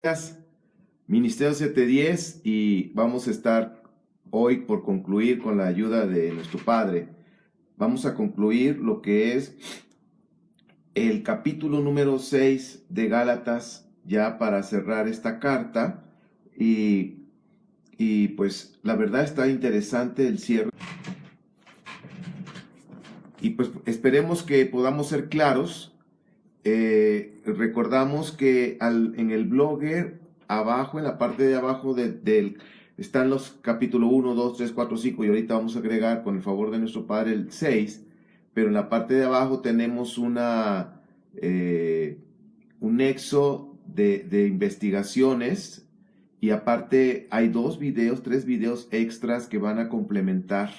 Días, Ministerio 710, y vamos a estar hoy por concluir con la ayuda de nuestro Padre. Vamos a concluir lo que es el capítulo número 6 de Gálatas, ya para cerrar esta carta. Y pues la verdad está interesante el cierre. Y pues esperemos que podamos ser claros. Recordamos que en el blogger, abajo, en la parte de abajo están los capítulos 1, 2, 3, 4, 5, y ahorita vamos a agregar, con el favor de nuestro Padre, el 6. Pero en la parte de abajo tenemos un nexo de investigaciones, y aparte hay tres videos extras que van a complementar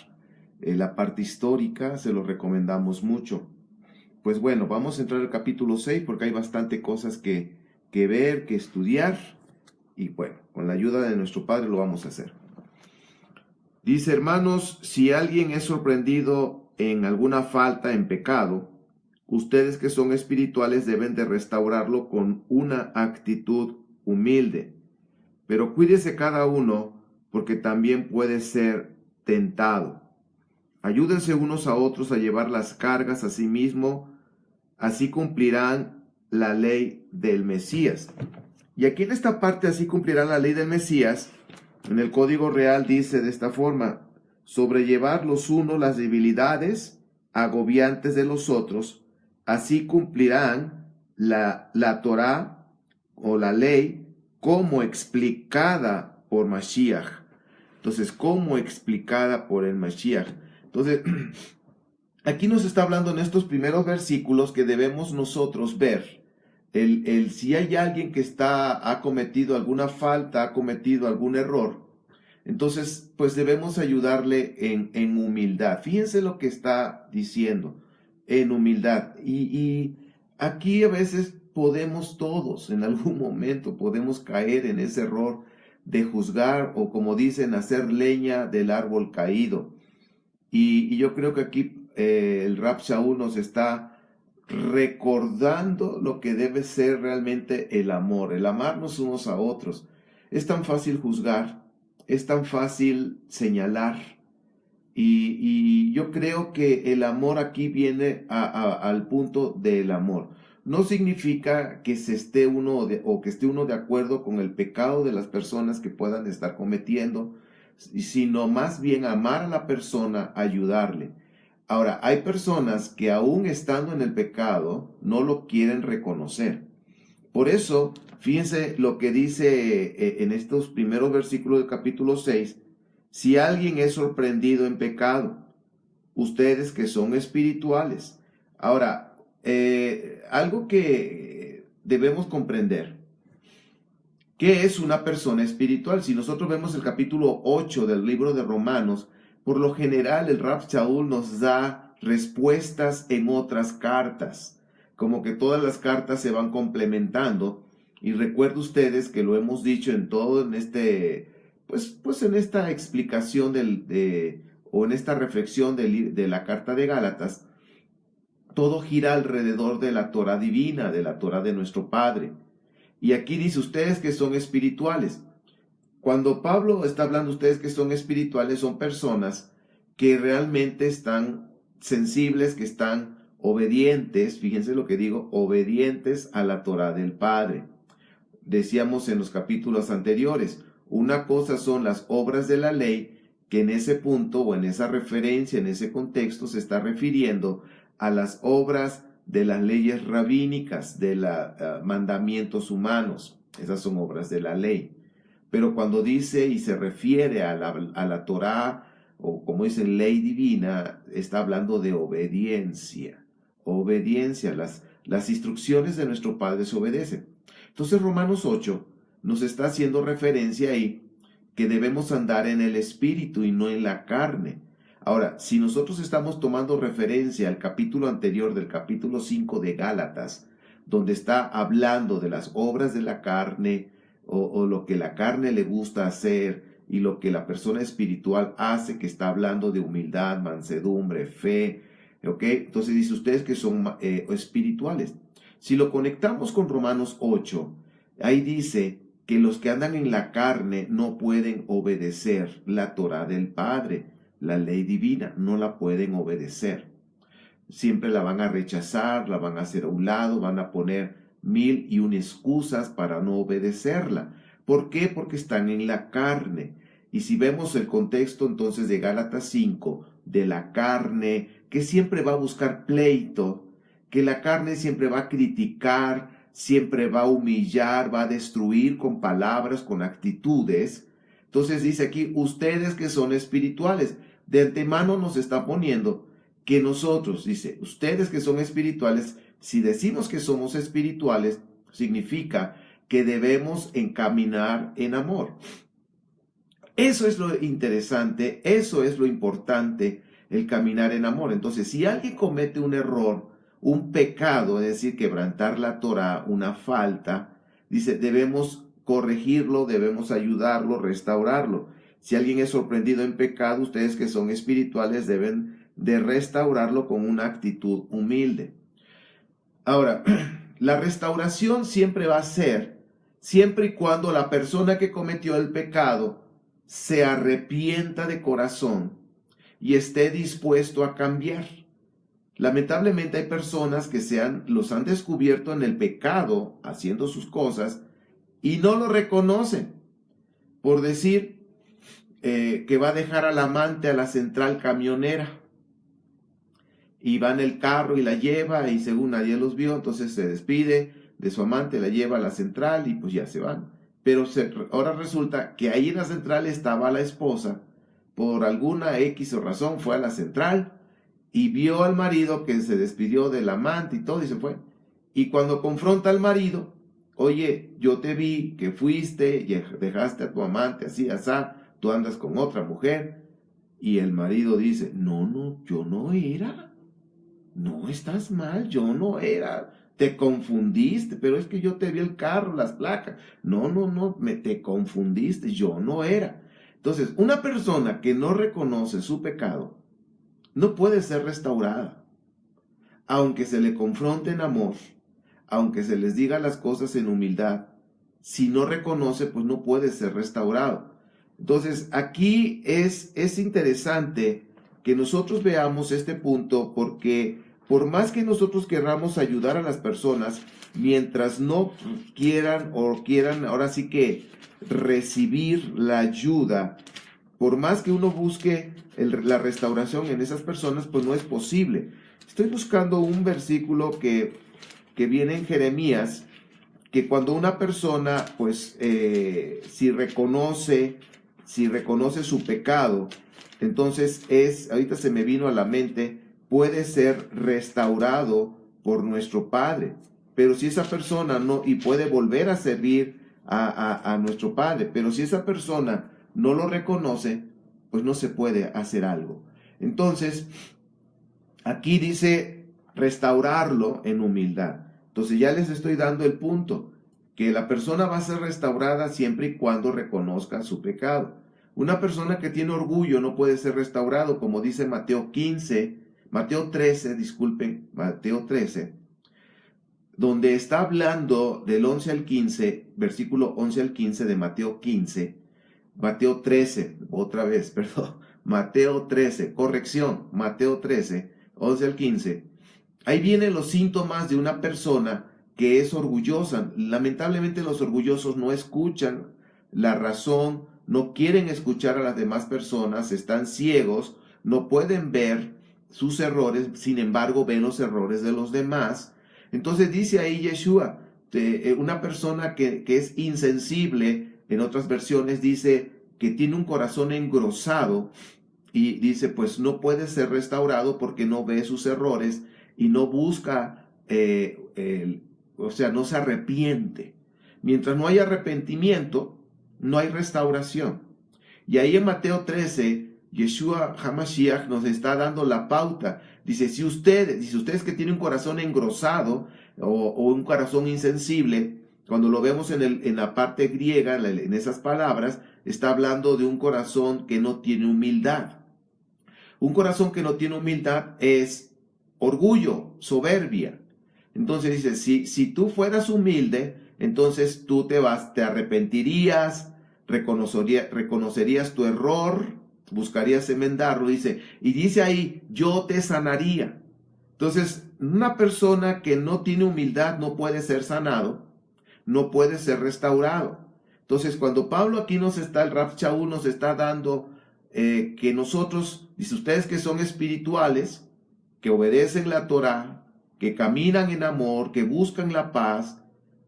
la parte histórica. Se los recomendamos mucho. Pues bueno, vamos a entrar al capítulo 6 porque hay bastante cosas que ver, que estudiar, y bueno, con la ayuda de nuestro Padre lo vamos a hacer. Dice: hermanos, si alguien es sorprendido en alguna falta, en pecado, ustedes que son espirituales deben de restaurarlo con una actitud humilde. Pero cuídese cada uno, porque también puede ser tentado. Ayúdense unos a otros a llevar las cargas a sí mismo, así cumplirán la ley del Mesías. Y aquí en esta parte, así cumplirán la ley del Mesías, en el Código Real dice de esta forma: sobrellevar los unos las debilidades agobiantes de los otros, así cumplirán la Torá o la ley como explicada por Mashiach. Entonces, como explicada por el Mashiach. Entonces, aquí nos está hablando en estos primeros versículos que debemos nosotros ver si hay alguien que ha cometido alguna falta, ha cometido algún error. Entonces, pues debemos ayudarle en humildad. Fíjense lo que está diciendo, en humildad. Y aquí a veces podemos todos, en algún momento podemos caer en ese error de juzgar, o como dicen, hacer leña del árbol caído. Y yo creo que aquí el Rab Shaul nos está recordando lo que debe ser realmente el amor, el amarnos unos a otros. Es tan fácil juzgar, es tan fácil señalar, y yo creo que el amor aquí viene al punto del amor. No significa que esté uno de acuerdo con el pecado de las personas que puedan estar cometiendo, sino más bien amar a la persona, ayudarle. Ahora, hay personas que aún estando en el pecado no lo quieren reconocer. Por eso, fíjense lo que dice en estos primeros versículos del capítulo 6. Si alguien es sorprendido en pecado, ustedes que son espirituales. Ahora, algo que debemos comprender: ¿qué es una persona espiritual? Si nosotros vemos el capítulo 8 del libro de Romanos, por lo general el Rab Shaul nos da respuestas en otras cartas, como que todas las cartas se van complementando. Y recuerden ustedes que lo hemos dicho en todo, en en esta explicación o en esta reflexión de la carta de Gálatas, todo gira alrededor de la Torah divina, de la Torah de nuestro Padre. Y aquí dice: ustedes que son espirituales. Cuando Pablo está hablando, ustedes que son espirituales, son personas que realmente están sensibles, que están obedientes. Fíjense lo que digo: obedientes a la Torah del Padre. Decíamos en los capítulos anteriores, una cosa son las obras de la ley, que en ese punto o en esa referencia, en ese contexto, se está refiriendo a las obras de las leyes rabínicas, de los mandamientos humanos. Esas son obras de la ley. Pero cuando dice y se refiere a la Torá, o como dice ley divina, está hablando de obediencia. Obediencia, las instrucciones de nuestro Padre se obedecen. Entonces Romanos 8 nos está haciendo referencia ahí que debemos andar en el espíritu y no en la carne. Ahora, si nosotros estamos tomando referencia al capítulo anterior, del capítulo 5 de Gálatas, donde está hablando de las obras de la carne, o lo que la carne le gusta hacer, y lo que la persona espiritual hace, que está hablando de humildad, mansedumbre, fe, ¿ok? Entonces dice: ustedes que son espirituales. Si lo conectamos con Romanos 8, ahí dice que los que andan en la carne no pueden obedecer la Torá del Padre, la ley divina, no la pueden obedecer. Siempre la van a rechazar, la van a hacer a un lado, van a poner 1001 excusas para no obedecerla. ¿Por qué? Porque están en la carne. Y si vemos el contexto entonces de Gálatas 5, de la carne, que siempre va a buscar pleito, que la carne siempre va a criticar, siempre va a humillar, va a destruir con palabras, con actitudes. Entonces dice aquí, ustedes que son espirituales, de antemano nos está poniendo que nosotros, dice, ustedes que son espirituales, si decimos que somos espirituales, significa que debemos encaminar en amor. Eso es lo interesante, eso es lo importante, el caminar en amor. Entonces, si alguien comete un error, un pecado, es decir, quebrantar la Torá, una falta, dice, debemos corregirlo, debemos ayudarlo, restaurarlo. Si alguien es sorprendido en pecado, ustedes que son espirituales deben de restaurarlo con una actitud humilde. Ahora, la restauración siempre va a ser, siempre y cuando la persona que cometió el pecado se arrepienta de corazón y esté dispuesto a cambiar. Lamentablemente hay personas que los han descubierto en el pecado, haciendo sus cosas, y no lo reconocen. Por decir que va a dejar al amante a la central camionera. Y va en el carro y la lleva, y según nadie los vio, entonces se despide de su amante, la lleva a la central y pues ya se van. Pero ahora resulta que ahí en la central estaba la esposa, por alguna X o razón fue a la central y vio al marido que se despidió del amante y todo y se fue. Y cuando confronta al marido, oye, yo te vi que fuiste y dejaste a tu amante así, asá, tú andas con otra mujer. Y el marido dice, no, yo no era. No, estás mal, yo no era. Te confundiste, pero es que yo te vi el carro, las placas. No, te confundiste, yo no era. Entonces, una persona que no reconoce su pecado no puede ser restaurada. Aunque se le confronte en amor, aunque se les diga las cosas en humildad, si no reconoce, pues no puede ser restaurado. Entonces, aquí es interesante que nosotros veamos este punto, porque por más que nosotros querramos ayudar a las personas, mientras no quieran ahora sí que recibir la ayuda, por más que uno busque la restauración en esas personas, pues no es posible. Estoy buscando un versículo que viene en Jeremías, que cuando una persona, pues, si reconoce su pecado, entonces ahorita se me vino a la mente, puede ser restaurado por nuestro Padre. Pero si esa persona no, y puede volver a servir a nuestro Padre, pero si esa persona no lo reconoce, pues no se puede hacer algo. Entonces, aquí dice restaurarlo en humildad. Entonces ya les estoy dando el punto, que la persona va a ser restaurada siempre y cuando reconozca su pecado. Una persona que tiene orgullo no puede ser restaurado, como dice Mateo 13, donde está hablando del 11 al 15, versículo 11 al 15 de Mateo 15, Mateo 13, Mateo 13, corrección, Mateo 13, 11 al 15. Ahí vienen los síntomas de una persona que es orgullosa. Lamentablemente los orgullosos no escuchan la razón, no quieren escuchar a las demás personas, están ciegos, no pueden ver sus errores, sin embargo ven los errores de los demás. Entonces dice ahí Yeshua, una persona que es insensible, en otras versiones dice que tiene un corazón engrosado, y dice pues no puede ser restaurado porque no ve sus errores y no busca, no se arrepiente. Mientras no hay arrepentimiento, no hay restauración. Y ahí en Mateo 13, Yeshua HaMashiach nos está dando la pauta. Dice, si ustedes que tienen un corazón engrosado o un corazón insensible, cuando lo vemos en la parte griega, en esas palabras, está hablando de un corazón que no tiene humildad. Un corazón que no tiene humildad es orgullo, soberbia. Entonces dice, si tú fueras humilde, entonces tú te arrepentirías, reconocerías tu error, buscarías enmendarlo, dice, y dice ahí, yo te sanaría. Entonces, una persona que no tiene humildad no puede ser sanado, no puede ser restaurado. Entonces, cuando Pablo aquí el Rav Shaul nos está dando que nosotros, dice, ustedes que son espirituales, que obedecen la Torá, que caminan en amor, que buscan la paz,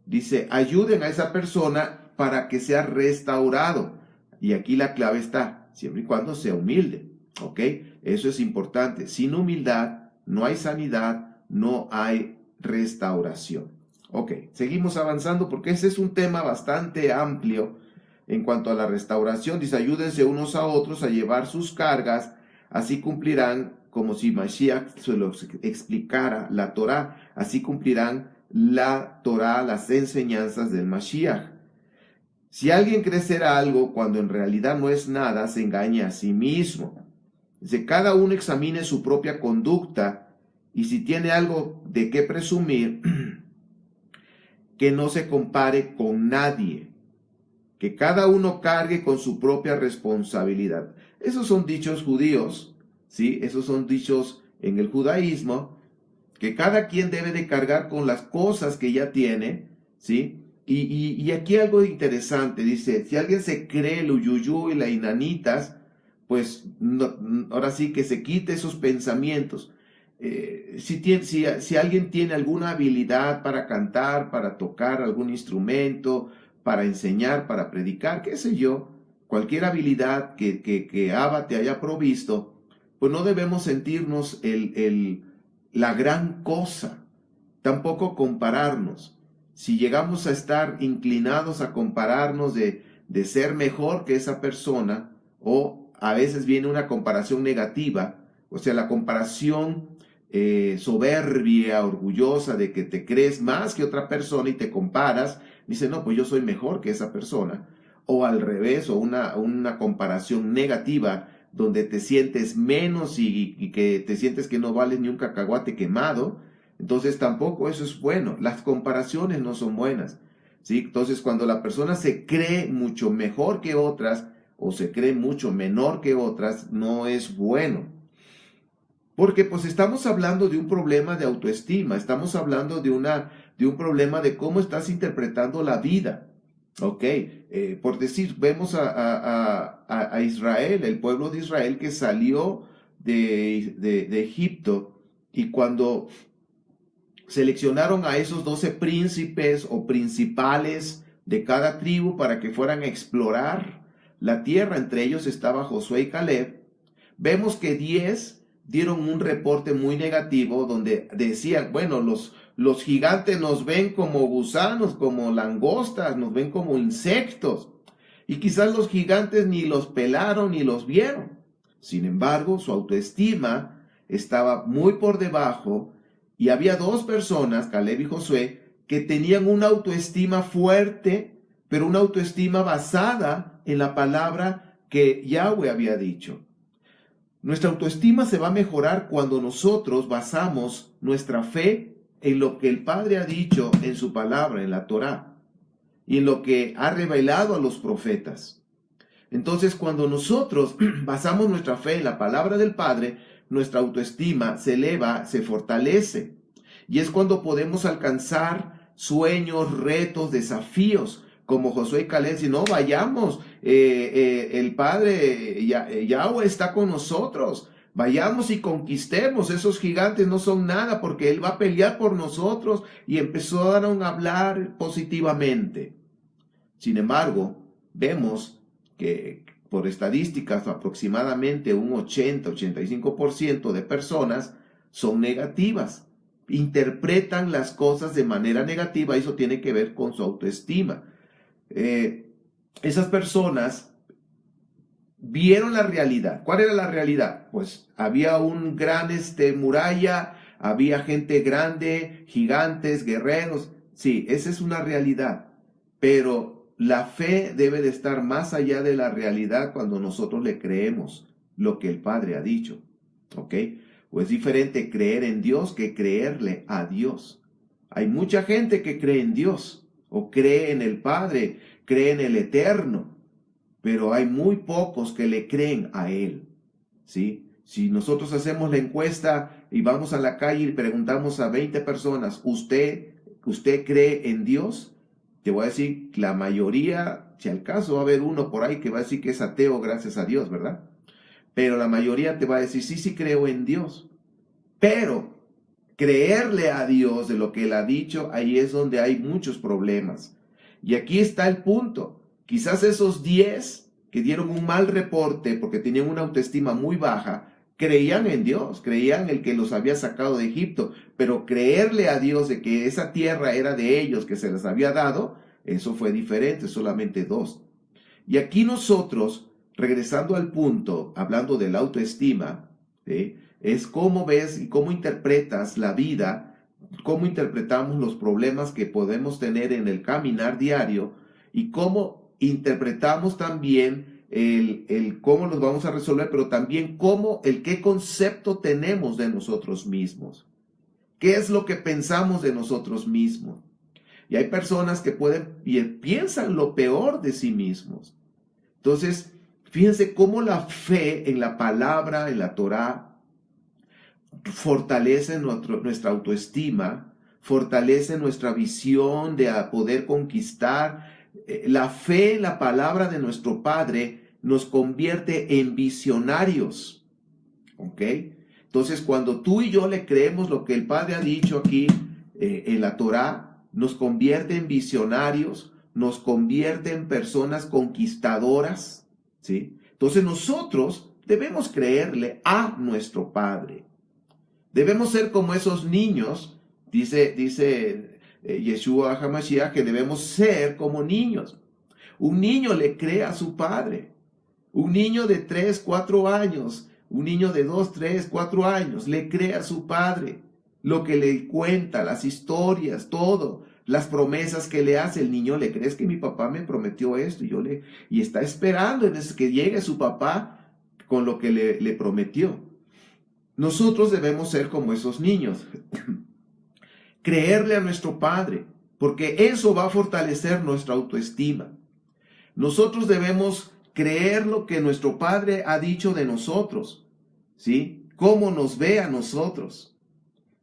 dice, ayuden a esa persona para que sea restaurado. Y aquí la clave está, siempre y cuando sea humilde, ¿ok? Eso es importante. Sin humildad no hay sanidad, no hay restauración. Ok, seguimos avanzando porque ese es un tema bastante amplio en cuanto a la restauración. Dice, ayúdense unos a otros a llevar sus cargas, así cumplirán, como si Mashiach se lo explicara, la Torá, así cumplirán la Torá, las enseñanzas del Mashiach. Si alguien cree ser algo cuando en realidad no es nada, se engaña a sí mismo. Dice, cada uno examine su propia conducta y si tiene algo de qué presumir, que no se compare con nadie, que cada uno cargue con su propia responsabilidad. Esos son dichos judíos, ¿sí? Esos son dichos en el judaísmo, que cada quien debe de cargar con las cosas que ya tiene, ¿sí? Y aquí algo interesante, dice, si alguien se cree el uyuyú y la inanitas, pues no, ahora sí que se quite esos pensamientos. Si alguien tiene alguna habilidad para cantar, para tocar algún instrumento, para enseñar, para predicar, qué sé yo, cualquier habilidad que Abba te haya provisto, pues no debemos sentirnos la gran cosa, tampoco compararnos. Si llegamos a estar inclinados a compararnos de ser mejor que esa persona, o a veces viene una comparación negativa, o sea, la comparación soberbia, orgullosa de que te crees más que otra persona y te comparas, dice, no, pues yo soy mejor que esa persona, o al revés, o una comparación negativa donde te sientes menos y que te sientes que no vales ni un cacahuate quemado, entonces tampoco eso es bueno. Las comparaciones no son buenas, ¿sí? Entonces cuando la persona se cree mucho mejor que otras o se cree mucho menor que otras, no es bueno. Porque pues estamos hablando de un problema de autoestima, estamos hablando de un problema de cómo estás interpretando la vida. Ok, por decir, vemos a Israel, el pueblo de Israel que salió de Egipto, y cuando seleccionaron a esos 12 príncipes o principales de cada tribu para que fueran a explorar la tierra, entre ellos estaba Josué y Caleb, vemos que 10 dieron un reporte muy negativo donde decían, bueno, los gigantes nos ven como gusanos, como langostas, nos ven como insectos. Y quizás los gigantes ni los pelaron ni los vieron. Sin embargo, su autoestima estaba muy por debajo y había dos personas, Caleb y Josué, que tenían una autoestima fuerte, pero una autoestima basada en la palabra que Yahweh había dicho. Nuestra autoestima se va a mejorar cuando nosotros basamos nuestra fe en lo que el Padre ha dicho en su palabra, en la Torá, y en lo que ha revelado a los profetas. Entonces, cuando nosotros basamos nuestra fe en la palabra del Padre, nuestra autoestima se eleva, se fortalece. Y es cuando podemos alcanzar sueños, retos, desafíos, como Josué y Caleb, si no, vayamos, el Padre Yahweh está con nosotros, vayamos y conquistemos, esos gigantes no son nada porque Él va a pelear por nosotros, y empezaron a hablar positivamente. Sin embargo, vemos que por estadísticas aproximadamente un 80-85% de personas son negativas, interpretan las cosas de manera negativa, y eso tiene que ver con su autoestima. Esas personas vieron la realidad. ¿Cuál era la realidad? Pues había un gran muralla, había gente grande, gigantes, guerreros. Sí, esa es una realidad, pero la fe debe de estar más allá de la realidad cuando nosotros le creemos lo que el Padre ha dicho, ¿ok? O es diferente creer en Dios que creerle a Dios. Hay mucha gente que cree en Dios, o cree en el Padre, cree en el Eterno, pero hay muy pocos que le creen a Él, ¿sí? Si nosotros hacemos la encuesta y vamos a la calle y preguntamos a 20 personas, ¿usted cree en Dios? Te voy a decir, la mayoría, si al caso va a haber uno por ahí que va a decir que es ateo, gracias a Dios, ¿verdad? Pero la mayoría te va a decir, sí, sí creo en Dios. Pero creerle a Dios de lo que Él ha dicho, ahí es donde hay muchos problemas. Y aquí está el punto. Quizás esos 10 que dieron un mal reporte porque tenían una autoestima muy baja, creían en Dios, creían en el que los había sacado de Egipto, pero creerle a Dios de que esa tierra era de ellos, que se les había dado, eso fue diferente, solamente 2. Y aquí nosotros, regresando al punto, hablando de la autoestima, ¿sí?, es cómo ves y cómo interpretas la vida, cómo interpretamos los problemas que podemos tener en el caminar diario y cómo interpretamos también el cómo los vamos a resolver, pero también qué concepto tenemos de nosotros mismos. ¿Qué es lo que pensamos de nosotros mismos? Y hay personas que piensan lo peor de sí mismos. Entonces, fíjense cómo la fe en la palabra, en la Torá, fortalece nuestra autoestima, fortalece nuestra visión de poder conquistar. La fe en la palabra de nuestro Padre nos convierte en visionarios. ¿Ok? Entonces, cuando tú y yo le creemos lo que el Padre ha dicho aquí en la Torá, nos convierte en visionarios, nos convierte en personas conquistadoras, ¿sí? Entonces nosotros debemos creerle a nuestro Padre. Debemos ser como esos niños, dice Yeshua HaMashiach, que debemos ser como niños. Un niño le cree a su padre. Un niño de 3, 4 años, un niño de 2, 3, 4 años, le cree a su padre. Lo que le cuenta, las historias, todo, las promesas que le hace el niño, le cree, es que mi papá me prometió esto, y está esperando desde que llegue su papá con lo que le prometió. Nosotros debemos ser como esos niños, creerle a nuestro Padre, porque eso va a fortalecer nuestra autoestima. Nosotros debemos creer lo que nuestro Padre ha dicho de nosotros, ¿sí? Cómo nos ve a nosotros.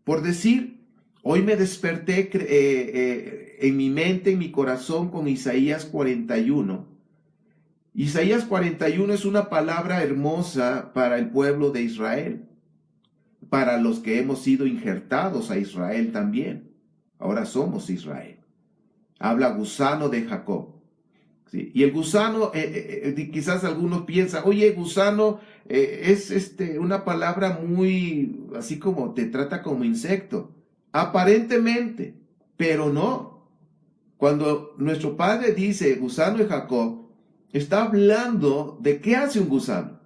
Por decir, hoy me desperté en mi mente, en mi corazón, con Isaías 41. Isaías 41 es una palabra hermosa para el pueblo de Israel, para los que hemos sido injertados a Israel también. Ahora somos Israel. Habla gusano de Jacob. ¿Sí? Y el gusano, quizás algunos piensan, oye, gusano es una palabra muy, así como te trata como insecto. Aparentemente, pero no. Cuando nuestro Padre dice gusano de Jacob, está hablando de qué hace un gusano.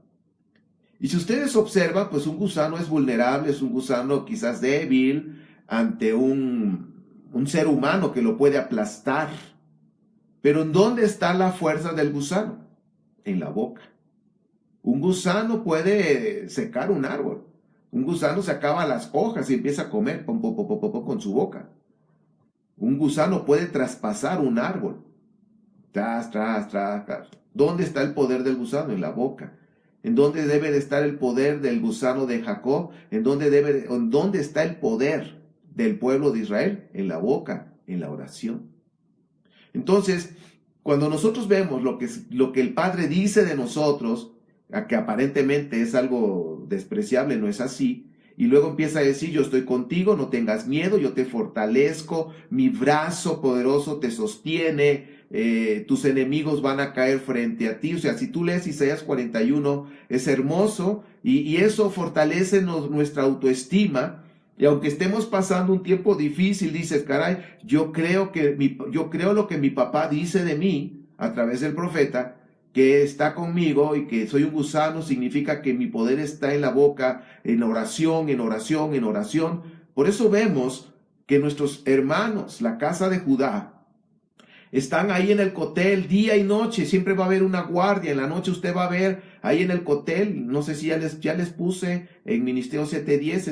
Y si ustedes observan, pues un gusano es vulnerable, es un gusano quizás débil ante un ser humano que lo puede aplastar. Pero ¿en dónde está la fuerza del gusano? En la boca. Un gusano puede secar un árbol. Un gusano se acaba las hojas y empieza a comer con su boca. Un gusano puede traspasar un árbol. Tras. ¿Dónde está el poder del gusano? En la boca. ¿En dónde debe de estar el poder del gusano de Jacob? ¿En dónde está el poder del pueblo de Israel? En la boca, en la oración. Entonces, cuando nosotros vemos lo que el Padre dice de nosotros, que aparentemente es algo despreciable, no es así, y luego empieza a decir, yo estoy contigo, no tengas miedo, yo te fortalezco, mi brazo poderoso te sostiene, tus enemigos van a caer frente a ti. O sea, si tú lees Isaías 41, es hermoso, y eso fortalece nuestra autoestima. Y aunque estemos pasando un tiempo difícil, dices, caray, yo creo lo que mi papá dice de mí a través del profeta, que está conmigo y que soy un gusano, significa que mi poder está en la boca, en oración, en oración, en oración. Por eso vemos que nuestros hermanos, la casa de Judá, están ahí en el cotel día y noche, siempre va a haber una guardia, en la noche usted va a ver ahí en el cotel, no sé si ya les puse en Ministerio 710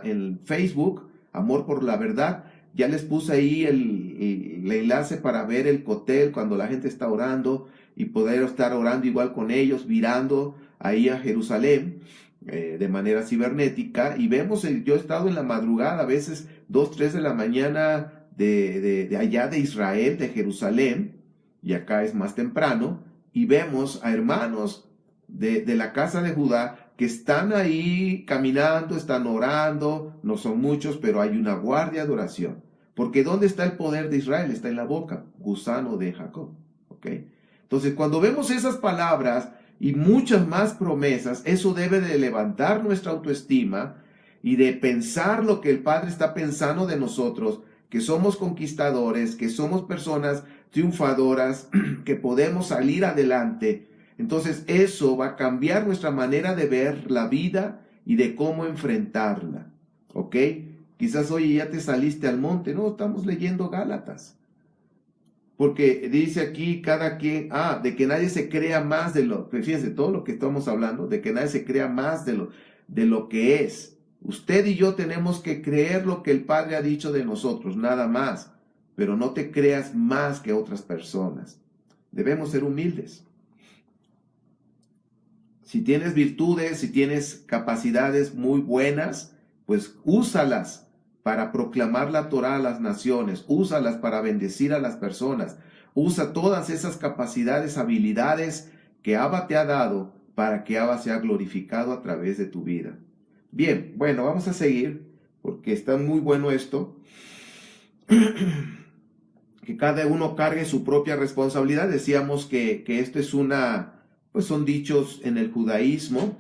en Facebook, Amor por la Verdad, Ya les puse ahí el enlace para ver el cotel cuando la gente está orando y poder estar orando igual con ellos, virando ahí a Jerusalén de manera cibernética. Y vemos, yo he estado en la madrugada, a veces 2, 3 de la mañana de allá de Israel, de Jerusalén, y acá es más temprano, y vemos a hermanos de la casa de Judá que están ahí caminando, están orando, no son muchos, pero hay una guardia de oración. Porque ¿dónde está el poder de Israel? Está en la boca, gusano de Jacob. ¿Ok? Entonces, cuando vemos esas palabras y muchas más promesas, eso debe de levantar nuestra autoestima y de pensar lo que el Padre está pensando de nosotros, que somos conquistadores, que somos personas triunfadoras, que podemos salir adelante. Entonces eso va a cambiar nuestra manera de ver la vida y de cómo enfrentarla. ¿Ok? Quizás hoy ya te saliste al monte. No, estamos leyendo Gálatas. Porque dice aquí cada quien, de que nadie se crea más de lo, fíjense, todo lo que estamos hablando, de que nadie se crea más de lo que es. Usted y yo tenemos que creer lo que el Padre ha dicho de nosotros, nada más. Pero no te creas más que otras personas. Debemos ser humildes. Si tienes virtudes, si tienes capacidades muy buenas, pues úsalas para proclamar la Torá a las naciones, úsalas para bendecir a las personas, usa todas esas capacidades, habilidades que Abba te ha dado para que Abba sea glorificado a través de tu vida. Bien, bueno, vamos a seguir porque está muy bueno esto. Que cada uno cargue su propia responsabilidad. Decíamos que esto es pues son dichos en el judaísmo.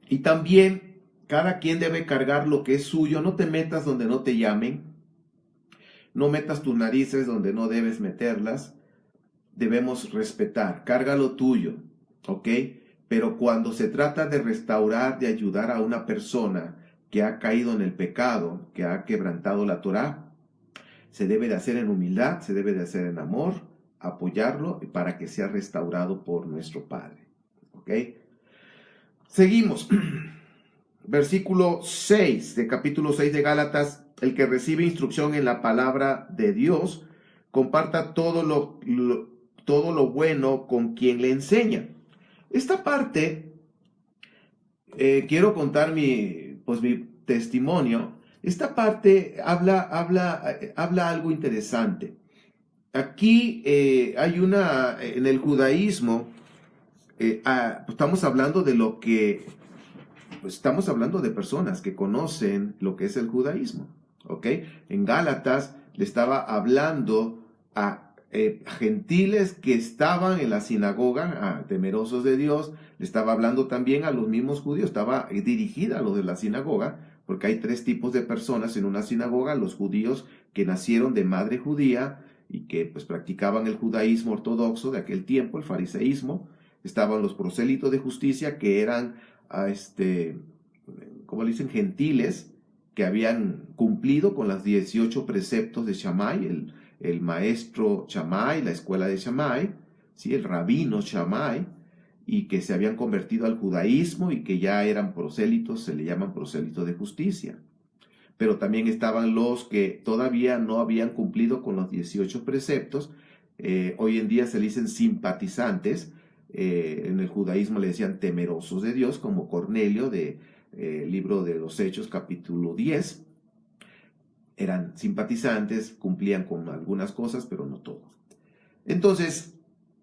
Y también cada quien debe cargar lo que es suyo. No te metas donde no te llamen. No metas tus narices donde no debes meterlas. Debemos respetar. Carga lo tuyo. ¿Ok? Pero cuando se trata de restaurar, de ayudar a una persona que ha caído en el pecado, que ha quebrantado la Torá, se debe de hacer en humildad, se debe de hacer en amor, apoyarlo para que sea restaurado por nuestro Padre. ¿Ok? Seguimos. Versículo 6 de capítulo 6 de Gálatas. El que recibe instrucción en la palabra de Dios, comparta todo lo bueno con quien le enseña. Esta parte, quiero contar mi testimonio. Esta parte habla algo interesante. Aquí hay en el judaísmo, estamos hablando de estamos hablando de personas que conocen lo que es el judaísmo, ¿ok? En Gálatas le estaba hablando a gentiles que estaban en la sinagoga, temerosos de Dios. Le estaba hablando también a los mismos judíos, estaba dirigida a los de la sinagoga, porque hay 3 tipos de personas en una sinagoga: los judíos que nacieron de madre judía y que pues practicaban el judaísmo ortodoxo de aquel tiempo, el fariseísmo. Estaban los prosélitos de justicia, que eran como le dicen, gentiles, que habían cumplido con los 18 preceptos de Shammai, el maestro Shammai, la escuela de Shammai, ¿sí? El rabino Shammai, y que se habían convertido al judaísmo y que ya eran prosélitos, se le llaman prosélitos de justicia. Pero también estaban los que todavía no habían cumplido con los 18 preceptos. Hoy en día se le dicen simpatizantes. En el judaísmo le decían temerosos de Dios, como Cornelio de libro de los Hechos capítulo 10. Eran simpatizantes, cumplían con algunas cosas, pero no todo. Entonces,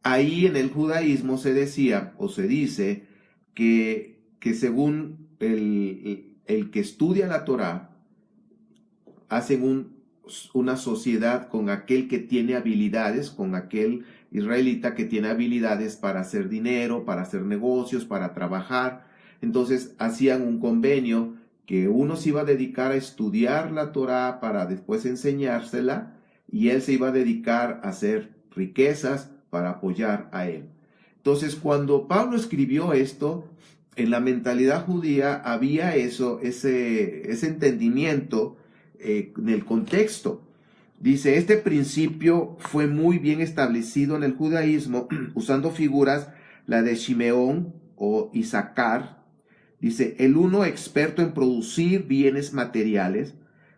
ahí en el judaísmo se decía o se dice que según el que estudia la Torá, hacen una sociedad con aquel que tiene habilidades, con aquel israelita que tiene habilidades para hacer dinero, para hacer negocios, para trabajar. Entonces hacían un convenio que uno se iba a dedicar a estudiar la Torá para después enseñársela, y él se iba a dedicar a hacer riquezas para apoyar a él. Entonces, cuando Pablo escribió esto, en la mentalidad judía había ese entendimiento en el contexto. Dice, este principio fue muy bien establecido en el judaísmo, usando figuras, la de Shimeón o Isaacar, Dice, el uno experto en producir bienes materiales,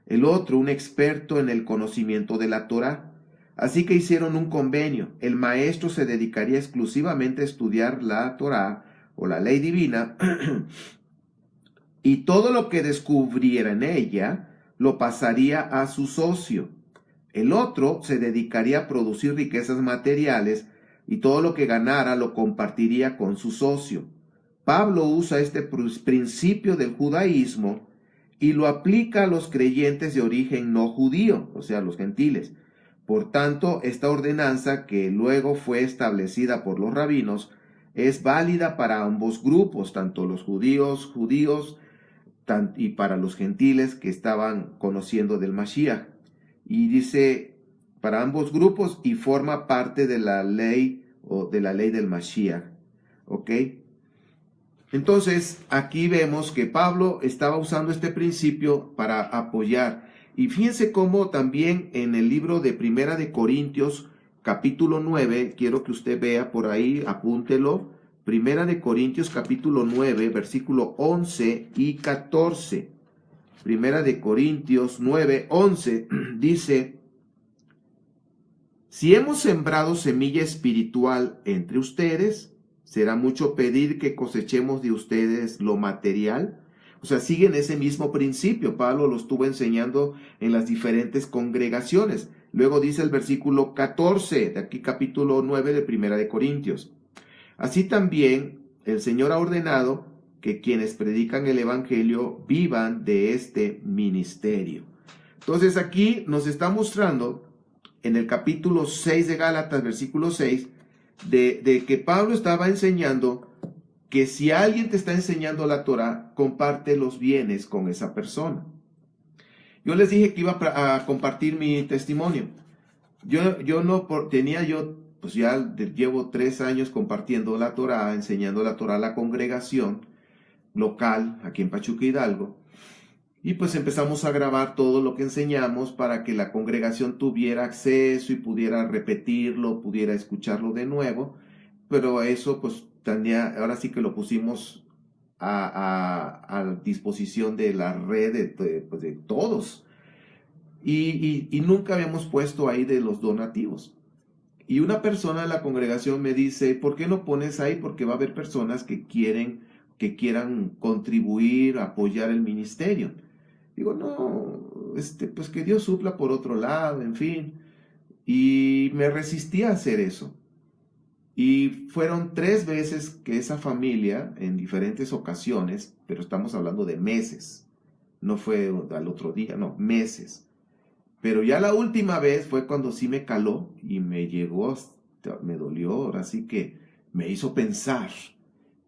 el otro un experto en el conocimiento de la Torá. Así que hicieron un convenio. El maestro se dedicaría exclusivamente a estudiar la Torá o la ley divina y todo lo que descubriera en ella lo pasaría a su socio. El otro se dedicaría a producir riquezas materiales y todo lo que ganara lo compartiría con su socio. Pablo usa este principio del judaísmo y lo aplica a los creyentes de origen no judío, o sea, los gentiles. Por tanto, esta ordenanza, que luego fue establecida por los rabinos, es válida para ambos grupos, tanto los judíos y para los gentiles que estaban conociendo del Mashiach. Y dice, para ambos grupos, y forma parte de la ley o de la ley del Mashiach. ¿Ok? Entonces, aquí vemos que Pablo estaba usando este principio para apoyar. Y fíjense cómo también en el libro de Primera de Corintios, capítulo 9, quiero que usted vea por ahí, apúntelo. Primera de Corintios, capítulo 9, versículo 11 y 14. Primera de Corintios 9, 11, dice, si hemos sembrado semilla espiritual entre ustedes, ¿será mucho pedir que cosechemos de ustedes lo material? O sea, siguen ese mismo principio. Pablo lo estuvo enseñando en las diferentes congregaciones. Luego dice el versículo 14, de aquí capítulo 9 de Primera de Corintios. Así también el Señor ha ordenado que quienes predican el Evangelio vivan de este ministerio. Entonces aquí nos está mostrando en el capítulo 6 de Gálatas, versículo 6, de que Pablo estaba enseñando que si alguien te está enseñando la Torah, comparte los bienes con esa persona. Yo les dije que iba a compartir mi testimonio. Pues ya llevo 3 años compartiendo la Torah, enseñando la Torah a la congregación local aquí en Pachuca Hidalgo. Y pues empezamos a grabar todo lo que enseñamos para que la congregación tuviera acceso y pudiera repetirlo, pudiera escucharlo de nuevo. Pero eso pues ahora sí que lo pusimos a disposición de la red de todos. Y nunca habíamos puesto ahí de los donativos. Y una persona de la congregación me dice, ¿por qué no pones ahí? Porque va a haber personas que quieran contribuir, apoyar el ministerio. Digo, no, pues que Dios supla por otro lado, en fin. Y me resistí a hacer eso. Y fueron 3 veces que esa familia, en diferentes ocasiones, pero estamos hablando de meses, no fue al otro día, no, meses. Pero ya la última vez fue cuando sí me caló y me llegó, me dolió, ahora sí que me hizo pensar.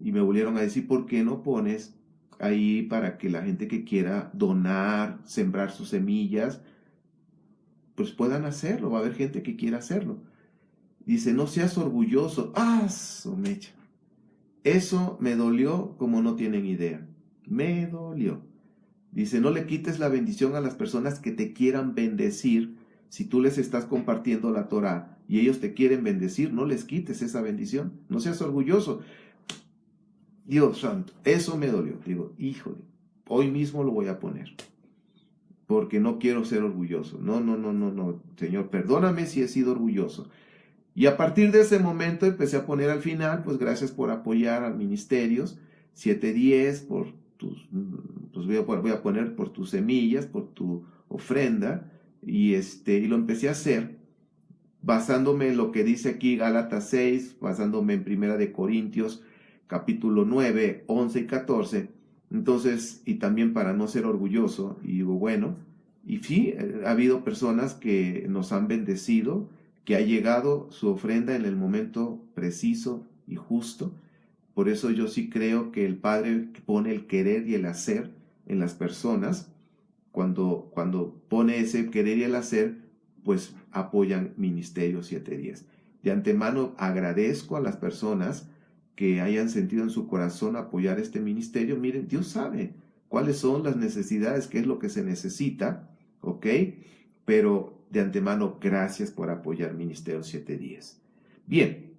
Y me volvieron a decir, ¿por qué no pones ahí para que la gente que quiera donar, sembrar sus semillas, pues puedan hacerlo? Va a haber gente que quiera hacerlo. Dice, no seas orgulloso. ¡Ah, su mecha! Eso me dolió como no tienen idea. Me dolió. Dice, no le quites la bendición a las personas que te quieran bendecir. Si tú les estás compartiendo la Torah y ellos te quieren bendecir, no les quites esa bendición. No seas orgulloso. Dios santo, eso me dolió. Digo, híjole, hoy mismo lo voy a poner. Porque no quiero ser orgulloso. No. Señor, perdóname si he sido orgulloso. Y a partir de ese momento empecé a poner al final, pues gracias por apoyar a ministerios, 710, por tus, pues voy a poner por tus semillas, por tu ofrenda, y lo empecé a hacer basándome en lo que dice aquí Gálatas 6, basándome en Primera de Corintios, capítulo 9, 11 y 14. Entonces, y también para no ser orgulloso, y digo, bueno, y sí, ha habido personas que nos han bendecido, que ha llegado su ofrenda en el momento preciso y justo. Por eso yo sí creo que el Padre pone el querer y el hacer en las personas. Cuando pone ese querer y el hacer, pues apoyan Ministerio 710. De antemano agradezco a las personas que hayan sentido en su corazón apoyar este ministerio. Miren, Dios sabe cuáles son las necesidades, qué es lo que se necesita, ¿ok? Pero de antemano, gracias por apoyar Ministerio 710. Bien,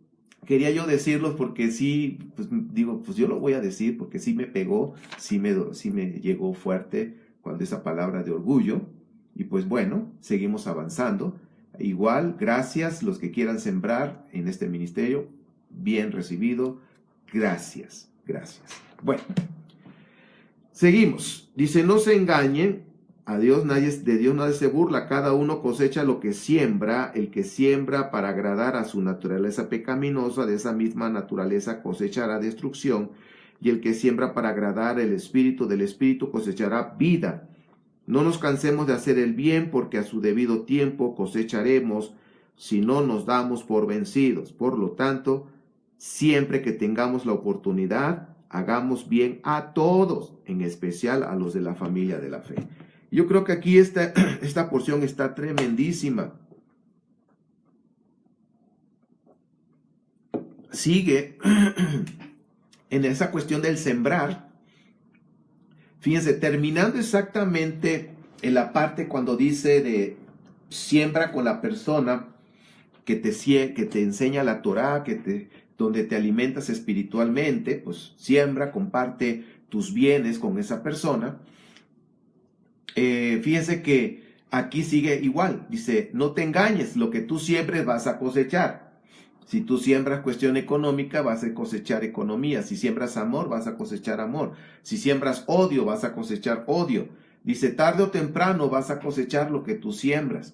quería yo decirlos porque sí, pues digo, pues yo lo voy a decir porque sí me pegó, sí me llegó fuerte cuando esa palabra de orgullo. Y pues bueno, seguimos avanzando. Igual, gracias los que quieran sembrar en este ministerio, bien recibido. Gracias, gracias. Bueno, seguimos. Dice, no se engañen. De Dios nadie se burla, cada uno cosecha lo que siembra, el que siembra para agradar a su naturaleza pecaminosa, de esa misma naturaleza cosechará destrucción, y el que siembra para agradar el Espíritu, del Espíritu cosechará vida. No nos cansemos de hacer el bien, porque a su debido tiempo cosecharemos, si no nos damos por vencidos. Por lo tanto, siempre que tengamos la oportunidad, hagamos bien a todos, en especial a los de la familia de la fe. Yo creo que aquí esta porción está tremendísima. Sigue en esa cuestión del sembrar. Fíjense, terminando exactamente en la parte cuando dice de siembra con la persona que te enseña la Torá, donde te alimentas espiritualmente, pues siembra, comparte tus bienes con esa persona. Fíjense que aquí sigue igual, dice, no te engañes, lo que tú siembres vas a cosechar. Si tú siembras cuestión económica, vas a cosechar economía. Si siembras amor, vas a cosechar amor. Si siembras odio, vas a cosechar odio. Dice, tarde o temprano vas a cosechar lo que tú siembras.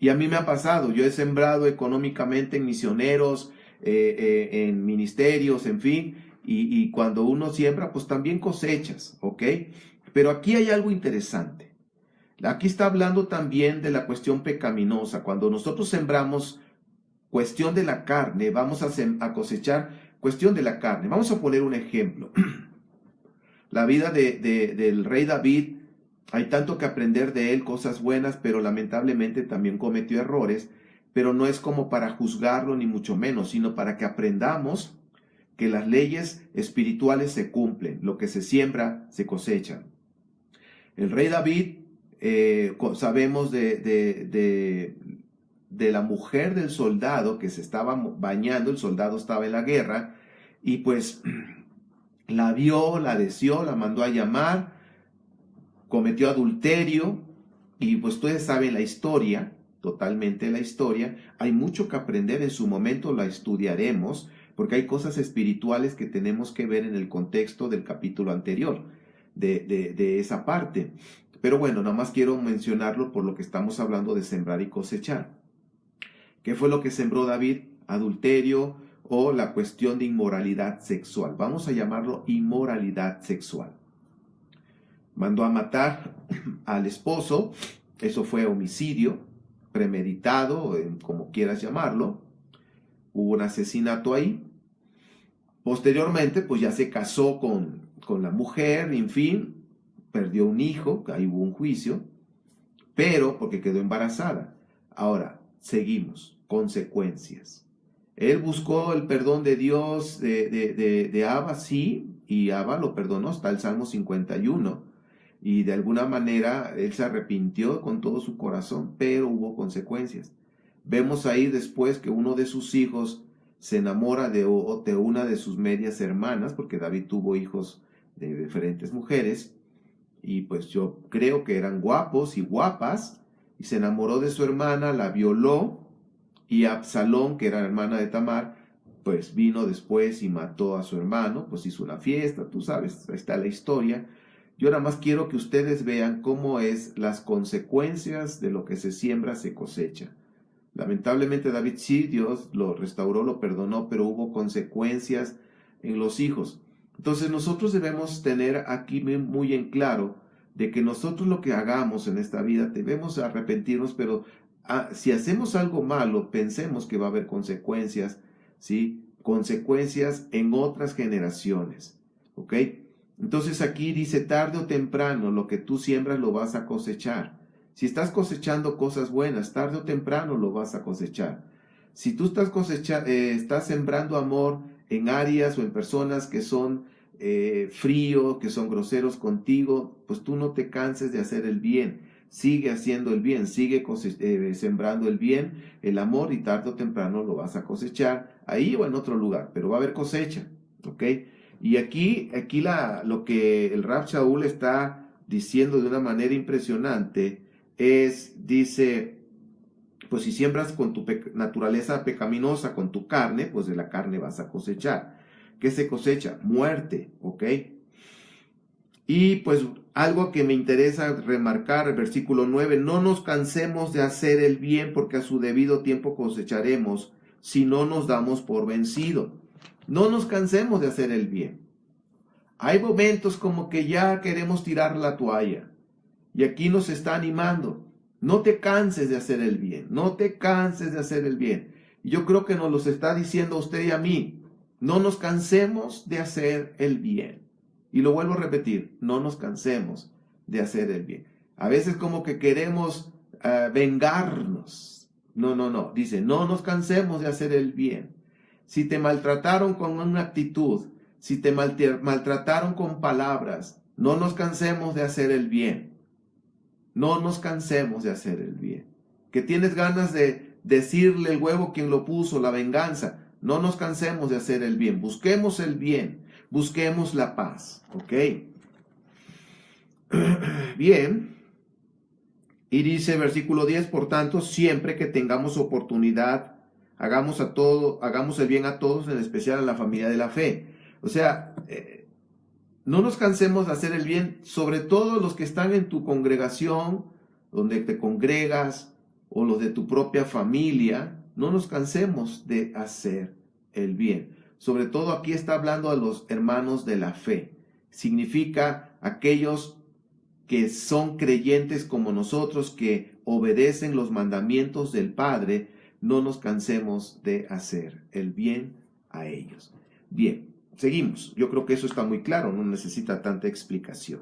Y a mí me ha pasado, yo he sembrado económicamente en misioneros, en ministerios, en fin, y cuando uno siembra, pues también cosechas, ¿ok? Pero aquí hay algo interesante. Aquí está hablando también de la cuestión pecaminosa. Cuando nosotros sembramos cuestión de la carne, vamos a cosechar cuestión de la carne. Vamos a poner un ejemplo. La vida del rey David, hay tanto que aprender de él, cosas buenas, pero lamentablemente también cometió errores, pero no es como para juzgarlo ni mucho menos, sino para que aprendamos que las leyes espirituales se cumplen, lo que se siembra se cosecha. El rey David, sabemos de la mujer del soldado que se estaba bañando, el soldado estaba en la guerra, y pues la vio, la deseó, la mandó a llamar, cometió adulterio, y pues ustedes saben la historia, totalmente la historia. Hay mucho que aprender, en su momento la estudiaremos, porque hay cosas espirituales que tenemos que ver en el contexto del capítulo anterior, de esa parte. Pero bueno, nada más quiero mencionarlo por lo que estamos hablando de sembrar y cosechar. ¿Qué fue lo que sembró David? Adulterio o la cuestión de inmoralidad sexual. Vamos a llamarlo inmoralidad sexual. Mandó a matar al esposo. Eso fue homicidio premeditado, como quieras llamarlo. Hubo un asesinato ahí. Posteriormente, pues ya se casó con la mujer, en fin, perdió un hijo, ahí hubo un juicio, pero porque quedó embarazada. Ahora, seguimos, consecuencias. Él buscó el perdón de Dios de Abba, sí, y Abba lo perdonó, está el Salmo 51, y de alguna manera él se arrepintió con todo su corazón, pero hubo consecuencias. Vemos ahí después que uno de sus hijos se enamora de una de sus medias hermanas, porque David tuvo hijos de diferentes mujeres, y pues yo creo que eran guapos y guapas, y se enamoró de su hermana, la violó, y Absalón, que era hermana de Tamar, pues vino después y mató a su hermano, pues hizo una fiesta, tú sabes, ahí está la historia. Yo nada más quiero que ustedes vean cómo es las consecuencias de lo que se siembra, se cosecha. Lamentablemente David sí, Dios lo restauró, lo perdonó, pero hubo consecuencias en los hijos. Entonces nosotros debemos tener aquí muy en claro de que nosotros lo que hagamos en esta vida debemos arrepentirnos, pero si hacemos algo malo, pensemos que va a haber consecuencias, ¿sí? Consecuencias en otras generaciones, ¿ok? Entonces aquí dice, tarde o temprano, lo que tú siembras lo vas a cosechar. Si estás cosechando cosas buenas, tarde o temprano lo vas a cosechar. Si tú estás sembrando amor en áreas o en personas que son fríos, que son groseros contigo, pues tú no te canses de hacer el bien. sigue haciendo el bien, sigue sembrando el bien, el amor, y tarde o temprano lo vas a cosechar, ahí o en otro lugar, pero va a haber cosecha, ¿ok? Y aquí lo que el Rab Shaul está diciendo de una manera impresionante dice, pues si siembras con tu naturaleza pecaminosa, con tu carne, pues de la carne vas a cosechar. ¿Qué se cosecha? Muerte, ¿ok? Y pues algo que me interesa remarcar, el versículo 9, no nos cansemos de hacer el bien, porque a su debido tiempo cosecharemos, si no nos damos por vencido. No nos cansemos de hacer el bien. Hay momentos como que ya queremos tirar la toalla, y aquí nos está animando. No te canses de hacer el bien, no te canses de hacer el bien. Y yo creo que nos los está diciendo a usted y a mí. No nos cansemos de hacer el bien. Y lo vuelvo a repetir, no nos cansemos de hacer el bien. A veces como que queremos vengarnos. No. Dice, no nos cansemos de hacer el bien. Si te maltrataron con una actitud, si te maltrataron con palabras, no nos cansemos de hacer el bien. No nos cansemos de hacer el bien. Que tienes ganas de decirle el huevo quien lo puso, la venganza. No nos cansemos de hacer el bien. Busquemos el bien. Busquemos la paz. ¿Ok? Bien. Y dice versículo 10, por tanto, siempre que tengamos oportunidad, hagamos el bien a todos, en especial a la familia de la fe. O sea, no nos cansemos de hacer el bien, sobre todo los que están en tu congregación, donde te congregas, o los de tu propia familia. No nos cansemos de hacer el bien. Sobre todo aquí está hablando a los hermanos de la fe. Significa aquellos que son creyentes como nosotros, que obedecen los mandamientos del Padre. No nos cansemos de hacer el bien a ellos. Bien. Seguimos. Yo creo que eso está muy claro, no necesita tanta explicación.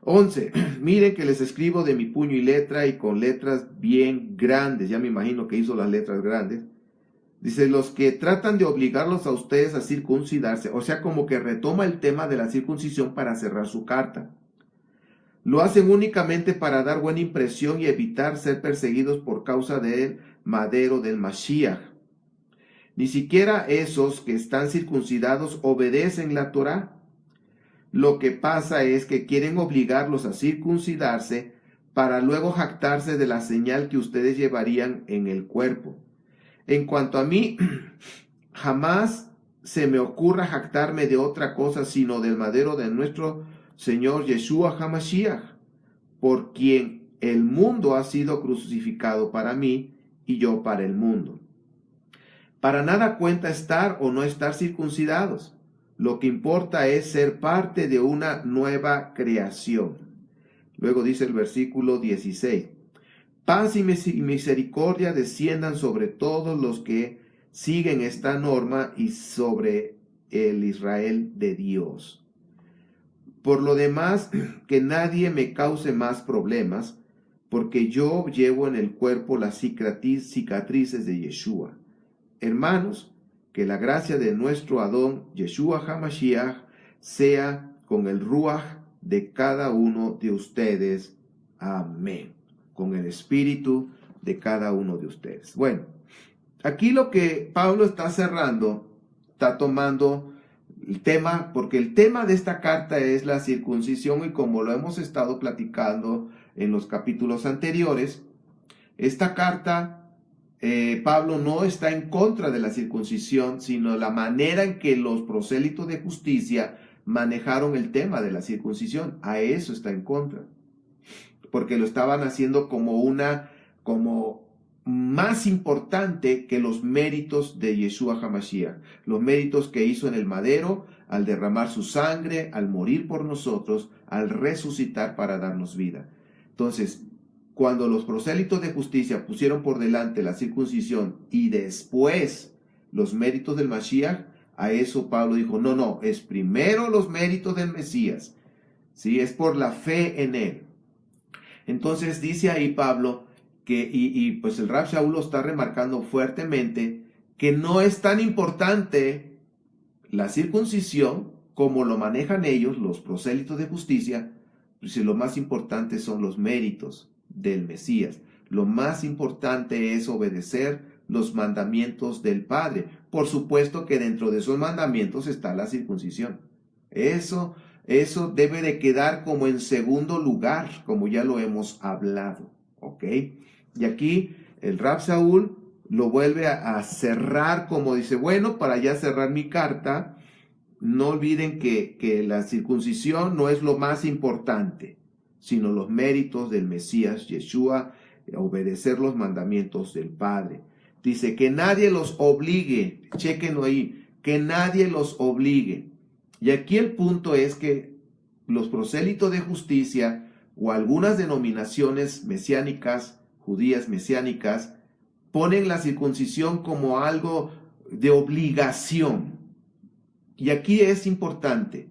11. Miren que les escribo de mi puño y letra, y con letras bien grandes. Ya me imagino que hizo las letras grandes. Dice, los que tratan de obligarlos a ustedes a circuncidarse, o sea, como que retoma el tema de la circuncisión para cerrar su carta. Lo hacen únicamente para dar buena impresión y evitar ser perseguidos por causa del madero del Mashiach. Ni siquiera esos que están circuncidados obedecen la Torá. Lo que pasa es que quieren obligarlos a circuncidarse para luego jactarse de la señal que ustedes llevarían en el cuerpo. En cuanto a mí, jamás se me ocurra jactarme de otra cosa sino del madero de nuestro Señor Yeshua HaMashiach, por quien el mundo ha sido crucificado para mí y yo para el mundo. Para nada cuenta estar o no estar circuncidados. Lo que importa es ser parte de una nueva creación. Luego dice el versículo 16. Paz y misericordia desciendan sobre todos los que siguen esta norma y sobre el Israel de Dios. Por lo demás, que nadie me cause más problemas, porque yo llevo en el cuerpo las cicatrices de Yeshua. Hermanos, que la gracia de nuestro Adón, Yeshua HaMashiach, sea con el Ruach de cada uno de ustedes. Amén. Con el espíritu de cada uno de ustedes. Bueno, aquí lo que Pablo está cerrando, está tomando el tema, porque el tema de esta carta es la circuncisión, y como lo hemos estado platicando en los capítulos anteriores, esta carta, Pablo no está en contra de la circuncisión, sino la manera en que los prosélitos de justicia manejaron el tema de la circuncisión. A eso está en contra, porque lo estaban haciendo como más importante que los méritos de Yeshua HaMashiach, los méritos que hizo en el madero, al derramar su sangre, al morir por nosotros, al resucitar para darnos vida. Entonces, cuando los prosélitos de justicia pusieron por delante la circuncisión y después los méritos del Mashiach, a eso Pablo dijo, no, es primero los méritos del Mesías, ¿sí? Es por la fe en él. Entonces dice ahí Pablo que, y pues el Rab Shaul lo está remarcando fuertemente, que no es tan importante la circuncisión como lo manejan ellos, los prosélitos de justicia, si lo más importante son los méritos del Mesías. Lo más importante es obedecer los mandamientos del Padre. Por supuesto que dentro de esos mandamientos está la circuncisión. Eso debe de quedar como en segundo lugar, como ya lo hemos hablado, ¿ok? Y aquí el Rab Saúl lo vuelve a cerrar, como dice, bueno, para ya cerrar mi carta, no olviden que la circuncisión no es lo más importante, sino los méritos del Mesías Yeshua, obedecer los mandamientos del Padre. Dice que nadie los obligue, chéquenlo ahí, que nadie los obligue. Y aquí el punto es que los prosélitos de justicia o algunas denominaciones mesiánicas, judías mesiánicas, ponen la circuncisión como algo de obligación. Y aquí es importante,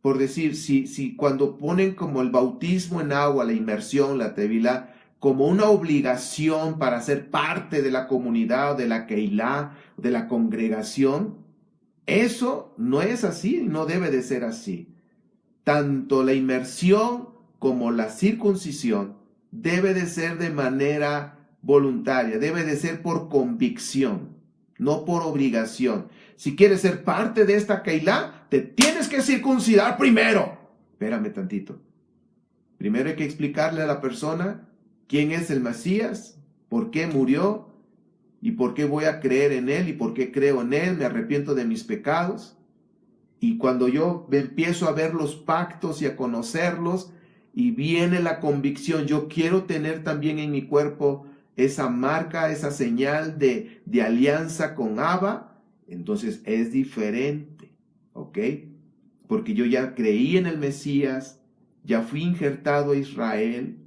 por decir, si cuando ponen como el bautismo en agua, la inmersión, la tevilá, como una obligación para ser parte de la comunidad, de la Keilah, de la congregación, eso no es así, no debe de ser así. Tanto la inmersión como la circuncisión debe de ser de manera voluntaria, debe de ser por convicción, no por obligación. Si quieres ser parte de esta Keilah, te tienes que circuncidar primero. Espérame tantito. Primero hay que explicarle a la persona quién es el Mesías, por qué murió y por qué voy a creer en él y por qué creo en él, me arrepiento de mis pecados. Y cuando yo empiezo a ver los pactos y a conocerlos y viene la convicción, yo quiero tener también en mi cuerpo esa marca, esa señal de alianza con Abba, entonces es diferente, ¿ok? Porque yo ya creí en el Mesías, ya fui injertado a Israel,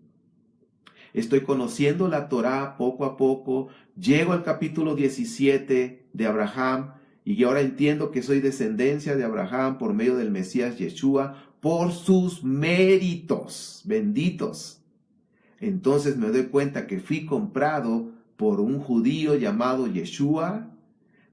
estoy conociendo la Torá poco a poco, llego al capítulo 17 de Abraham y ahora entiendo que soy descendencia de Abraham por medio del Mesías Yeshua, por sus méritos, benditos. Entonces me doy cuenta que fui comprado por un judío llamado Yeshua.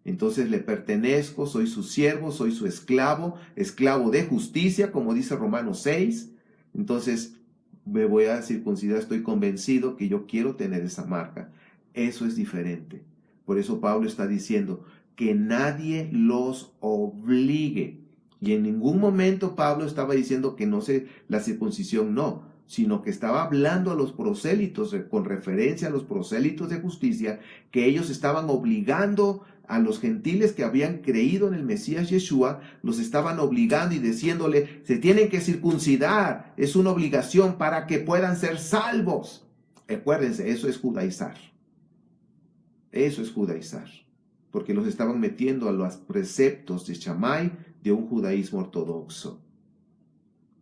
Entonces le pertenezco, soy su siervo, soy su esclavo, esclavo de justicia, como dice Romanos 6. Entonces me voy a circuncidar, estoy convencido que yo quiero tener esa marca. Eso es diferente. Por eso Pablo está diciendo que nadie los obligue. Y en ningún momento Pablo estaba diciendo que no se, la circuncisión no, sino que estaba hablando a los prosélitos, con referencia a los prosélitos de justicia, que ellos estaban obligando a los gentiles que habían creído en el Mesías Yeshua, los estaban obligando y diciéndole, se tienen que circuncidar, es una obligación para que puedan ser salvos. Acuérdense, eso es judaizar. Eso es judaizar, porque los estaban metiendo a los preceptos de Shammai de un judaísmo ortodoxo.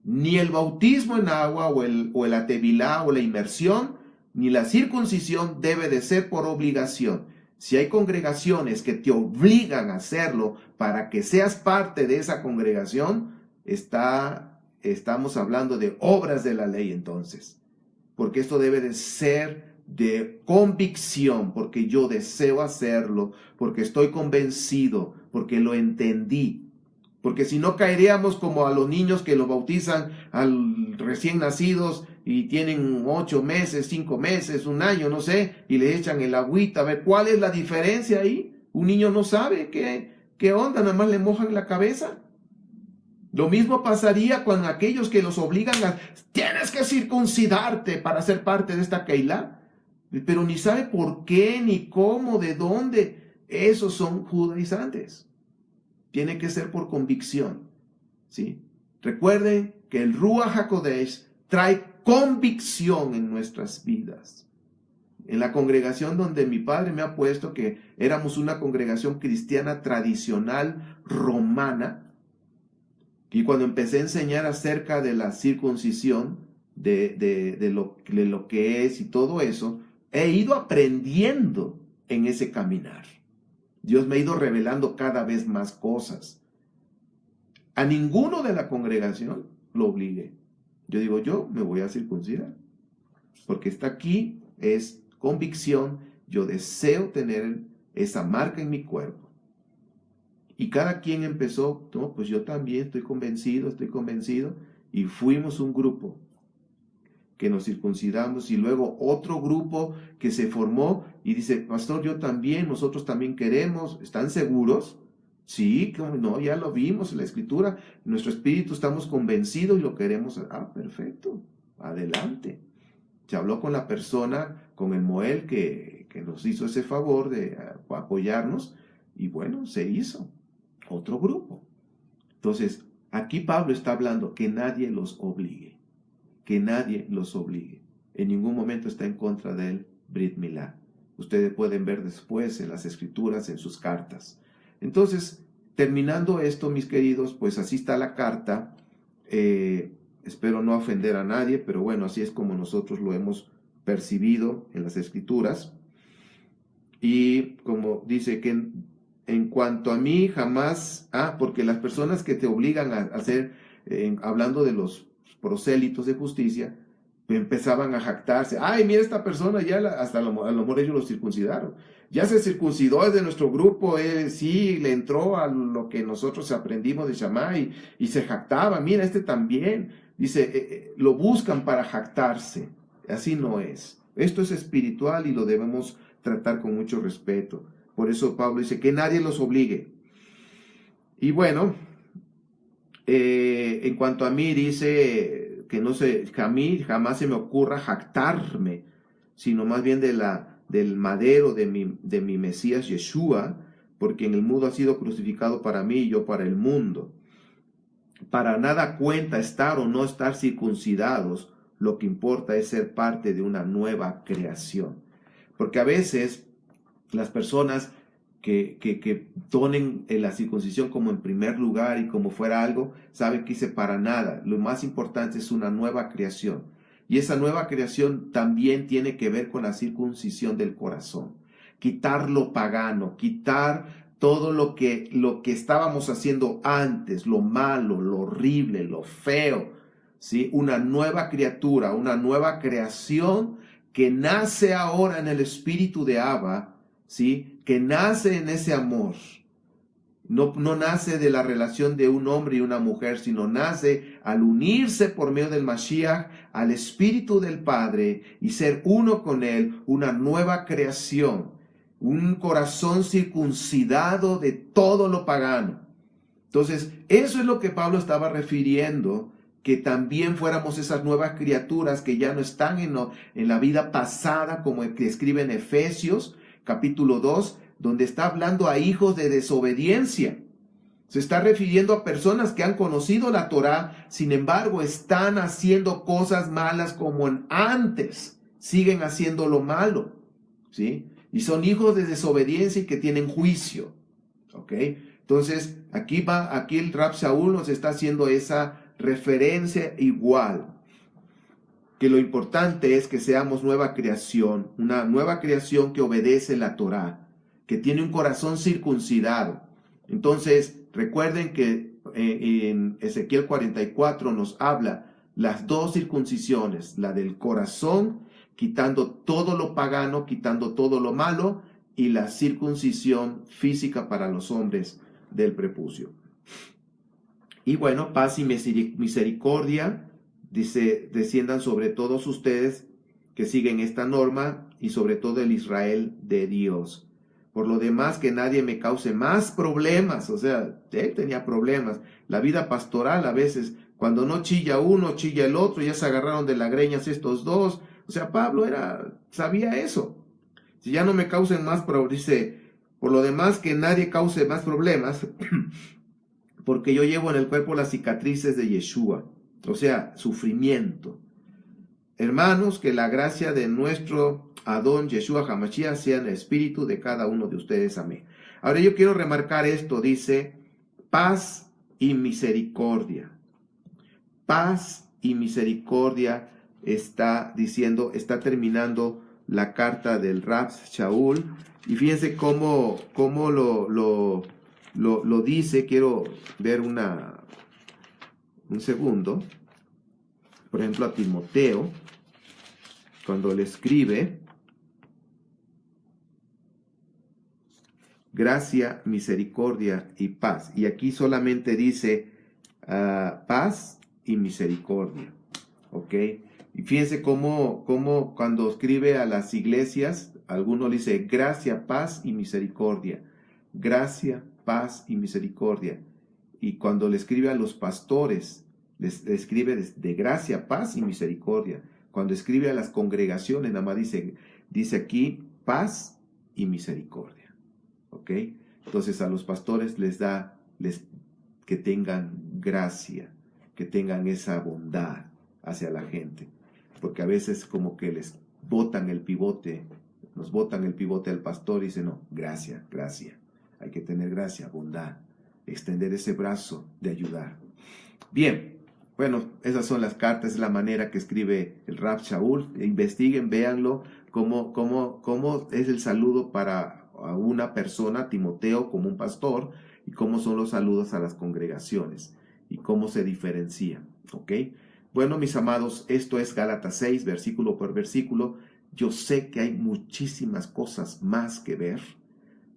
Ni el bautismo en agua o la tevilá o la inmersión, ni la circuncisión debe de ser por obligación. Si hay congregaciones que te obligan a hacerlo para que seas parte de esa congregación, estamos hablando de obras de la ley entonces. Porque esto debe de ser de convicción, porque yo deseo hacerlo, porque estoy convencido, porque lo entendí. Porque si no caeríamos como a los niños que los bautizan al recién nacidos y tienen 8 meses, 5 meses, 1 año, no sé, y le echan el agüita. A ver, ¿cuál es la diferencia ahí? Un niño no sabe qué onda, nada más le mojan la cabeza. Lo mismo pasaría con aquellos que los obligan a, tienes que circuncidarte para ser parte de esta Keilah, pero ni sabe por qué, ni cómo, de dónde. Esos son judaizantes. Tiene que ser por convicción, ¿sí? Recuerden que el Ruach HaKodesh trae convicción en nuestras vidas. En la congregación donde mi padre me ha puesto, que éramos una congregación cristiana tradicional romana, y cuando empecé a enseñar acerca de la circuncisión, de lo que es y todo eso, he ido aprendiendo en ese caminar. Dios me ha ido revelando cada vez más cosas. A ninguno de la congregación lo obligué. Yo digo, yo me voy a circuncidar. Porque está aquí, es convicción. Yo deseo tener esa marca en mi cuerpo. Y cada quien empezó, no, pues yo también estoy convencido. Y fuimos un grupo. que nos circuncidamos, y luego otro grupo que se formó y dice, pastor, yo también, nosotros también queremos. ¿Están seguros? Sí, no, ya lo vimos en la Escritura, nuestro espíritu estamos convencidos y lo queremos. Ah, perfecto, adelante. Se habló con la persona, con el Moel que nos hizo ese favor de apoyarnos, y bueno, se hizo otro grupo. Entonces, aquí Pablo está hablando que nadie los obligue, que nadie los obligue. En ningún momento está en contra del Brit Milá. Ustedes pueden ver después en las Escrituras, en sus cartas. Entonces, terminando esto, mis queridos, pues así está la carta. Espero no ofender a nadie, pero bueno, así es como nosotros lo hemos percibido en las Escrituras. Y como dice que en cuanto a mí jamás, porque las personas que te obligan a hacer, hablando de los prosélitos de justicia, empezaban a jactarse. Ay, mira, esta persona ya hasta a lo mejor ellos lo circuncidaron. Ya se circuncidó, es de nuestro grupo, sí, le entró a lo que nosotros aprendimos de Shammai y se jactaba. Mira, este también. Dice, lo buscan para jactarse. Así no es. Esto es espiritual y lo debemos tratar con mucho respeto. Por eso Pablo dice que nadie los obligue. Y bueno, en cuanto a mí, dice que a mí jamás se me ocurra jactarme, sino más bien del madero de mi Mesías Yeshua, porque en el mundo ha sido crucificado para mí y yo para el mundo. Para nada cuenta estar o no estar circuncidados, lo que importa es ser parte de una nueva creación. Porque a veces las personas que ponen la circuncisión como en primer lugar y como fuera algo, saben que dice para nada. Lo más importante es una nueva creación. Y esa nueva creación también tiene que ver con la circuncisión del corazón. Quitar lo pagano, quitar todo lo que estábamos haciendo antes, lo malo, lo horrible, lo feo, ¿sí? Una nueva criatura, una nueva creación que nace ahora en el espíritu de Abba, ¿sí? Que nace en ese amor. No nace de la relación de un hombre y una mujer, sino nace al unirse por medio del Mashiach al espíritu del Padre y ser uno con él, una nueva creación. Un corazón circuncidado de todo lo pagano. Entonces, eso es lo que Pablo estaba refiriendo, que también fuéramos esas nuevas criaturas que ya no están en la vida pasada, como el que escribe en Efesios, capítulo 2, donde está hablando a hijos de desobediencia. Se está refiriendo a personas que han conocido la Torá, sin embargo, están haciendo cosas malas como antes, siguen haciendo lo malo, ¿sí? Y son hijos de desobediencia y que tienen juicio. ¿Ok? Entonces, aquí el Rab Shaul nos está haciendo esa referencia igual. Que lo importante es que seamos nueva creación, una nueva creación que obedece la Torá, que tiene un corazón circuncidado. Entonces, recuerden que en Ezequiel 44 nos habla las dos circuncisiones, la del corazón, quitando todo lo pagano, quitando todo lo malo, y la circuncisión física para los hombres del prepucio. Y bueno, paz y misericordia, dice, desciendan sobre todos ustedes que siguen esta norma y sobre todo el Israel de Dios. Por lo demás, que nadie me cause más problemas. O sea, él tenía problemas. La vida pastoral a veces, cuando no chilla uno, chilla el otro, ya se agarraron de las greñas estos dos. O sea, Pablo sabía eso. Si ya no me causen más problemas, dice, por lo demás que nadie cause más problemas, porque yo llevo en el cuerpo las cicatrices de Yeshua, o sea, sufrimiento. Hermanos, que la gracia de nuestro Adón Yeshua HaMashiach sea en el espíritu de cada uno de ustedes. Amén. Ahora yo quiero remarcar esto, dice, paz y misericordia. Paz y misericordia está terminando la carta del Rab Shaul, y fíjense cómo lo dice. Quiero ver un segundo. Por ejemplo, a Timoteo, cuando le escribe, gracia, misericordia y paz. Y aquí solamente dice paz y misericordia. ¿Ok? Y fíjense cómo cuando escribe a las iglesias, alguno le dice gracia, paz y misericordia. Gracia, paz y misericordia. Y cuando le escribe a los pastores, les escribe de gracia, paz y misericordia. Cuando escribe a las congregaciones, nada más dice aquí paz y misericordia. ¿Ok? Entonces a los pastores que tengan gracia, que tengan esa bondad hacia la gente. Porque a veces como que les botan el pivote, nos botan el pivote al pastor y dicen, no, gracia. Hay que tener gracia, bondad, extender ese brazo de ayudar. Bien, bueno, esas son las cartas, es la manera que escribe el Rab Shaul. Investiguen, véanlo, cómo es el saludo para una persona, Timoteo, como un pastor, y cómo son los saludos a las congregaciones, y cómo se diferencian, ¿ok? Bueno, mis amados, esto es Gálatas 6, versículo por versículo. Yo sé que hay muchísimas cosas más que ver,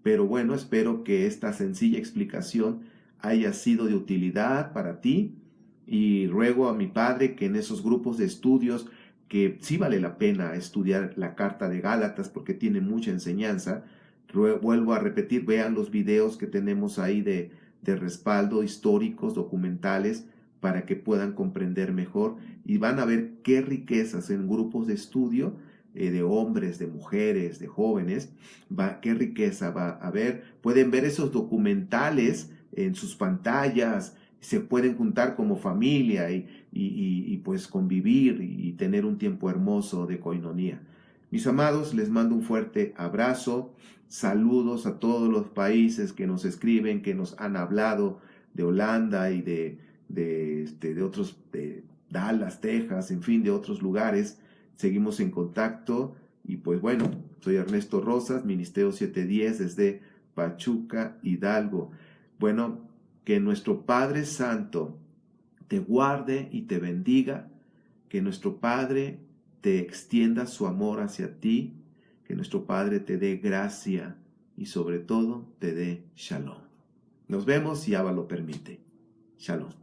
pero bueno, espero que esta sencilla explicación haya sido de utilidad para ti, y ruego a mi Padre que en esos grupos de estudios, que sí vale la pena estudiar la carta de Gálatas porque tiene mucha enseñanza, vuelvo a repetir, vean los videos que tenemos ahí de respaldo, históricos, documentales, para que puedan comprender mejor, y van a ver qué riquezas en grupos de estudio, de hombres, de mujeres, de jóvenes, qué riqueza va a haber. Pueden ver esos documentales en sus pantallas, se pueden juntar como familia y pues convivir y tener un tiempo hermoso de coinonía. Mis amados, les mando un fuerte abrazo, saludos a todos los países que nos escriben, que nos han hablado, de Holanda y de otros, de Dallas, Texas, en fin, de otros lugares. Seguimos en contacto y pues bueno, soy Ernesto Rosas, Ministerio 710 desde Pachuca, Hidalgo. Bueno, que nuestro Padre Santo te guarde y te bendiga, que nuestro Padre te extienda su amor hacia ti, que nuestro Padre te dé gracia y sobre todo te dé shalom. Nos vemos si Abba lo permite. Shalom.